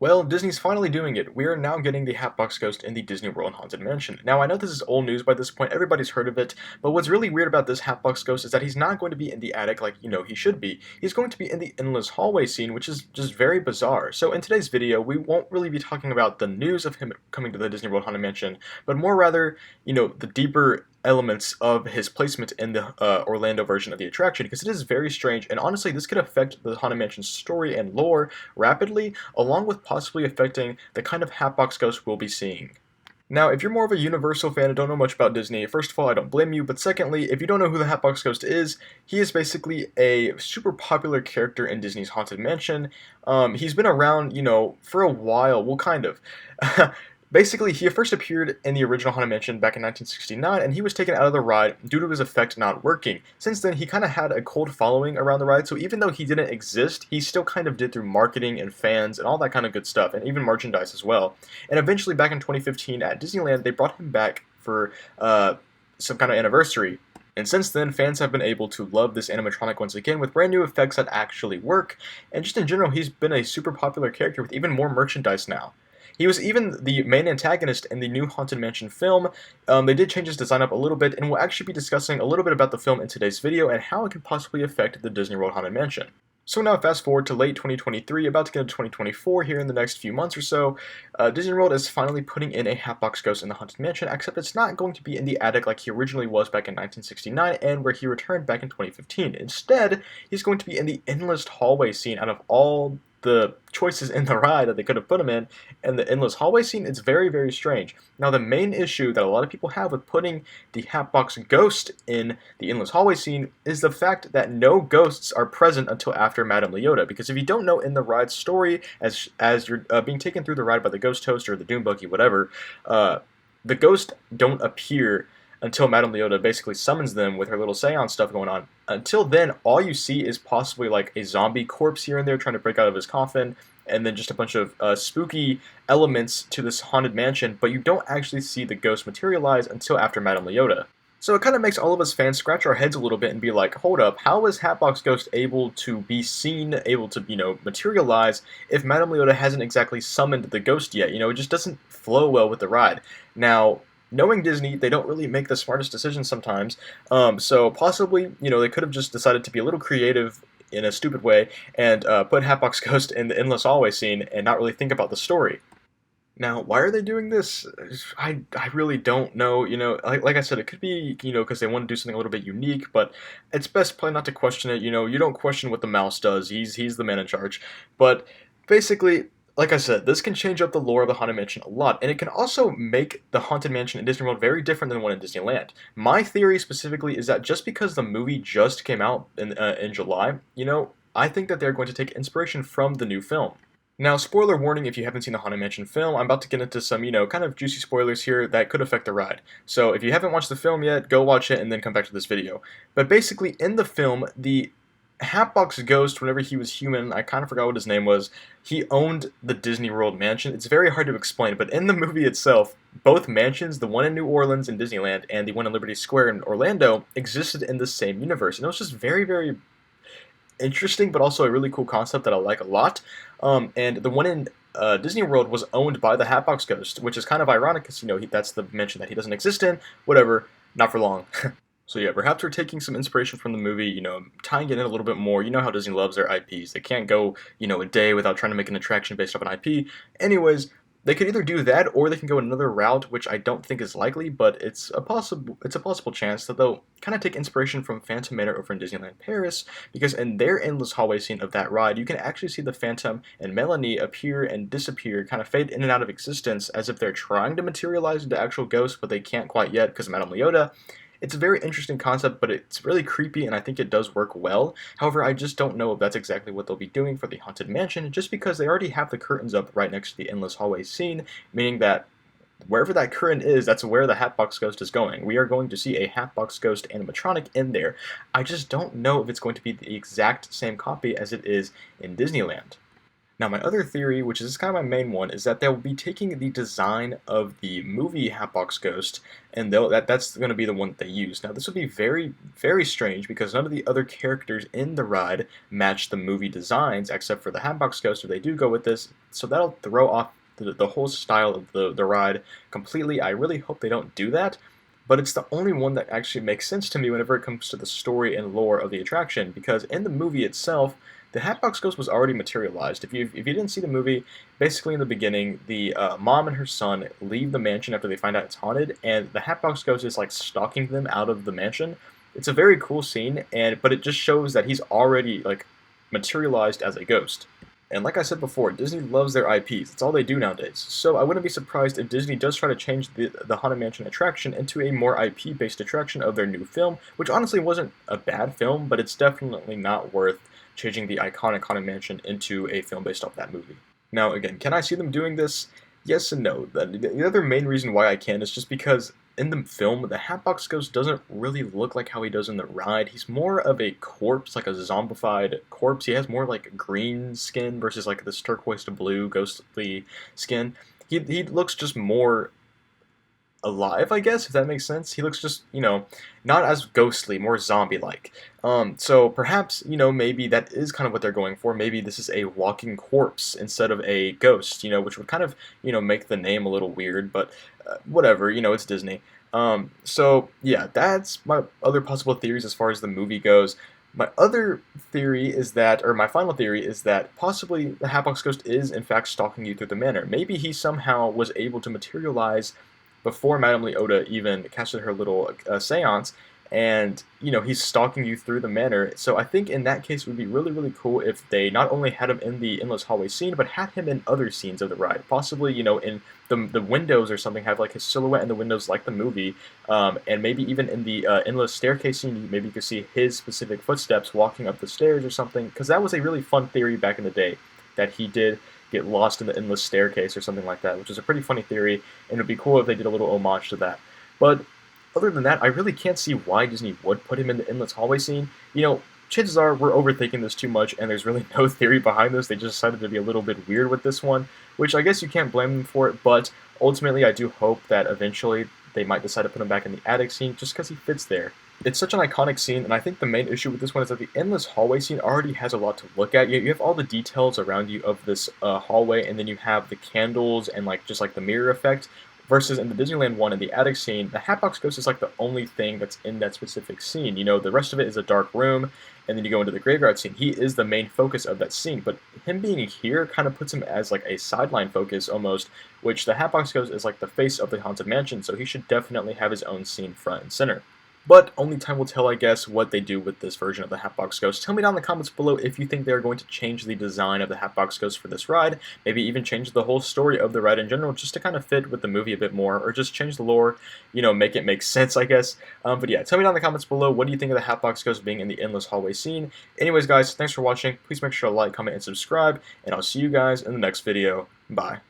Well, Disney's finally doing it. We are now getting the Hatbox Ghost in the Disney World Haunted Mansion. Now, I know this is old news by this point, everybody's heard of it, but what's really weird about this Hatbox Ghost is that he's not going to be in the attic like he should be. He's going to be in the endless hallway scene, which is just very bizarre. So in today's video, we won't really be talking about the news of him coming to the Disney World Haunted Mansion, but more rather, the deeper elements of his placement in the Orlando version of the attraction, because it is very strange, and honestly, this could affect the Haunted Mansion's story and lore rapidly, along with possibly affecting the kind of Hatbox Ghost we'll be seeing. Now, if you're more of a Universal fan and don't know much about Disney, first of all, I don't blame you, but secondly, if you don't know who the Hatbox Ghost is, he is basically a super popular character in Disney's Haunted Mansion. He's been around, for a while, well, kind of. Basically, he first appeared in the original Haunted Mansion back in 1969, and he was taken out of the ride due to his effect not working. Since then, he kind of had a cold following around the ride, so even though he didn't exist, he still kind of did through marketing and fans and all that kind of good stuff, and even merchandise as well. And eventually, back in 2015 at Disneyland, they brought him back for some kind of anniversary. And since then, fans have been able to love this animatronic once again with brand new effects that actually work, and just in general, he's been a super popular character with even more merchandise now. He was even the main antagonist in the new Haunted Mansion film. They did change his design up a little bit, and we'll actually be discussing a little bit about the film in today's video and how it can possibly affect the Disney World Haunted Mansion. So now fast forward to late 2023, about to get into 2024 here in the next few months or so, Disney World is finally putting in a Hatbox Ghost in the Haunted Mansion, except it's not going to be in the attic like he originally was back in 1969 and where he returned back in 2015. Instead, he's going to be in the endless hallway scene out of all the choices in the ride that they could have put him in, and the endless hallway scene is very, very strange. Now, the main issue that a lot of people have with putting the Hatbox Ghost in the endless hallway scene is the fact that no ghosts are present until after Madame Leota. Because if you don't know, in the ride story, as you're being taken through the ride by the ghost host or the doom buggy, whatever, the ghosts don't appear until Madame Leota basically summons them with her little seance stuff going on. Until then, all you see is possibly like a zombie corpse here and there trying to break out of his coffin, and then just a bunch of spooky elements to this haunted mansion, but you don't actually see the ghost materialize until after Madame Leota. So it kind of makes all of us fans scratch our heads a little bit and be like, hold up, how is Hatbox Ghost able to be seen, able to, materialize if Madame Leota hasn't exactly summoned the ghost yet? It just doesn't flow well with the ride. Now, knowing Disney, they don't really make the smartest decisions sometimes. So possibly, they could have just decided to be a little creative in a stupid way and put Hatbox Ghost in the endless hallway scene and not really think about the story. Now, why are they doing this? I really don't know. Like I said, it could be, because they want to do something a little bit unique, but it's best probably not to question it. You don't question what the mouse does. He's the man in charge. But basically, like I said, this can change up the lore of the Haunted Mansion a lot, and it can also make the Haunted Mansion in Disney World very different than the one in Disneyland. My theory specifically is that just because the movie just came out in July, I think that they're going to take inspiration from the new film. Now, spoiler warning if you haven't seen the Haunted Mansion film, I'm about to get into some, kind of juicy spoilers here that could affect the ride. So if you haven't watched the film yet, go watch it and then come back to this video. But basically, in the film, the Hatbox Ghost, whenever he was human, I kind of forgot what his name was, he owned the Disney World mansion. It's very hard to explain, but in the movie itself, both mansions, the one in New Orleans in Disneyland and the one in Liberty Square in Orlando, existed in the same universe. And it was just very, very interesting, but also a really cool concept that I like a lot. And the one in Disney World was owned by the Hatbox Ghost, which is kind of ironic because, that's the mansion that he doesn't exist in. Whatever, not for long. So yeah, perhaps we're taking some inspiration from the movie, tying it in a little bit more. You know how Disney loves their IPs. They can't go, a day without trying to make an attraction based off an IP. Anyways, they could either do that or they can go another route, which I don't think is likely, but it's a possible chance that they'll kind of take inspiration from Phantom Manor over in Disneyland Paris, because in their endless hallway scene of that ride, you can actually see the Phantom and Melanie appear and disappear, kind of fade in and out of existence as if they're trying to materialize into actual ghosts, but they can't quite yet because of Madame Leota. It's a very interesting concept, but it's really creepy, and I think it does work well. However, I just don't know if that's exactly what they'll be doing for the Haunted Mansion, just because they already have the curtains up right next to the endless hallway scene, meaning that wherever that curtain is, that's where the Hatbox Ghost is going. We are going to see a Hatbox Ghost animatronic in there. I just don't know if it's going to be the exact same copy as it is in Disneyland. Now, my other theory, which is kind of my main one, is that they'll be taking the design of the movie Hatbox Ghost, and that's going to be the one that they use. Now, this would be very, very strange because none of the other characters in the ride match the movie designs, except for the Hatbox Ghost, if they do go with this. So that'll throw off the whole style of the ride completely. I really hope they don't do that. But it's the only one that actually makes sense to me whenever it comes to the story and lore of the attraction, because in the movie itself, the Hatbox Ghost was already materialized. If you didn't see the movie, basically in the beginning, the mom and her son leave the mansion after they find out it's haunted, and the Hatbox Ghost is like stalking them out of the mansion. It's a very cool scene, but it just shows that he's already like materialized as a ghost. And like I said before, Disney loves their IPs. It's all they do nowadays. So I wouldn't be surprised if Disney does try to change the Haunted Mansion attraction into a more IP-based attraction of their new film, which honestly wasn't a bad film, but it's definitely not worth changing the iconic Haunted Mansion into a film based off that movie. Now, again, can I see them doing this? Yes and no. The other main reason why I can is just because in the film, the Hatbox Ghost doesn't really look like how he does in the ride. He's more of a corpse, like a zombified corpse. He has more like green skin versus like this turquoise to blue ghostly skin. He looks just more alive, I guess, if that makes sense. He looks just, not as ghostly, more zombie-like. So perhaps, maybe that is kind of what they're going for. Maybe this is a walking corpse instead of a ghost, which would kind of, make the name a little weird, but whatever, it's Disney. So yeah, that's my other possible theories as far as the movie goes. My other theory is that, or my final theory is that possibly the Hatbox Ghost is in fact stalking you through the manor. Maybe he somehow was able to materialize before Madame Leota even casted her little seance, and he's stalking you through the manor. So I think in that case it would be really, really cool if they not only had him in the endless hallway scene, but had him in other scenes of the ride. Possibly, in the windows or something, have like his silhouette in the windows like the movie, and maybe even in the endless staircase scene, maybe you could see his specific footsteps walking up the stairs or something. Because that was a really fun theory back in the day, that he did get lost in the endless staircase or something like that, which is a pretty funny theory, and it would be cool if they did a little homage to that. But other than that, I really can't see why Disney would put him in the endless hallway scene. Chances are we're overthinking this too much, and there's really no theory behind this. They just decided to be a little bit weird with this one, which I guess you can't blame them for it, but ultimately I do hope that eventually they might decide to put him back in the attic scene just because he fits there. It's such an iconic scene, and I think the main issue with this one is that the endless hallway scene already has a lot to look at. You have all the details around you of this hallway, and then you have the candles and just like the mirror effect. Versus in the Disneyland one, in the attic scene, the Hatbox Ghost is like the only thing that's in that specific scene. The rest of it is a dark room, and then you go into the graveyard scene. He is the main focus of that scene, but him being here kind of puts him as like a sideline focus almost, which the Hatbox Ghost is like the face of the Haunted Mansion, so he should definitely have his own scene front and center. But only time will tell, I guess, what they do with this version of the Hatbox Ghost. Tell me down in the comments below if you think they're going to change the design of the Hatbox Ghost for this ride, maybe even change the whole story of the ride in general just to kind of fit with the movie a bit more, or just change the lore, make it make sense, I guess. But yeah, tell me down in the comments below, what do you think of the Hatbox Ghost being in the endless hallway scene? Anyways, guys, thanks for watching. Please make sure to like, comment, and subscribe, and I'll see you guys in the next video. Bye.